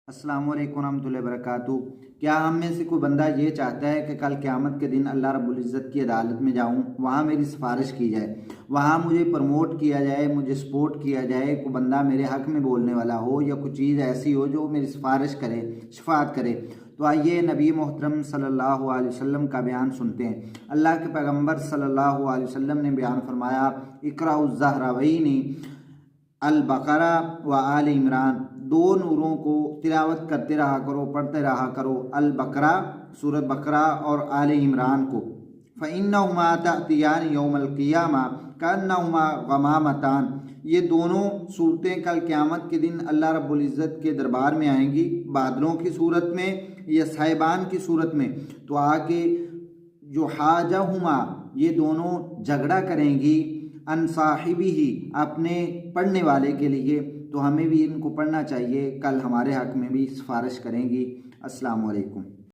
अस्सलामु अलैकुम रहमतुल्लाहि व बरकातुहू। क्या हम में से कोई बंदा ये चाहता है कि कल क़यामत के दिन अल्लाह रब्बुल इज़्ज़त की अदालत में जाऊँ, वहाँ मेरी सिफारिश की जाए, वहाँ मुझे प्रमोट किया जाए, मुझे सपोर्ट किया जाए, कोई बंदा मेरे हक़ में बोलने वाला हो या कोई चीज़ ऐसी हो जो मेरी सिफारिश करे, शफ़ाअत करे। तो आइए नबी मोहतरम सल्लल्लाहु अलैहि वसल्लम का बयान सुनते हैं। अल्लाह के पैगम्बर सल्लल्लाहु अलैहि वसल्लम ने बयान फरमाया, इक़राउज़ ज़हरावैनी अल बकरा व आल इमरान, दो नूरों को तिलावत करते रहा करो, पढ़ते रहा करो। अल बकरा सूरत बकरा और आल इमरान को। फ़इन्नहुमा तअतियान यौमल क़ियामा कअन्नहुमा गमामतान, ये दोनों सूरतें कल क़यामत के दिन अल्लाह रब्बुल इज़्ज़त के दरबार में आएंगी, बादलों की सूरत में या साहिबान की सूरत में। तो आके जो हाजहुमा, ये दोनों झगड़ा करेंगी अन साहिबिही, अपने पढ़ने वाले के लिए। तो हमें भी इनको पढ़ना चाहिए, कल हमारे हक़ में भी सिफारिश करेंगी। अस्सलामु अलैकुम।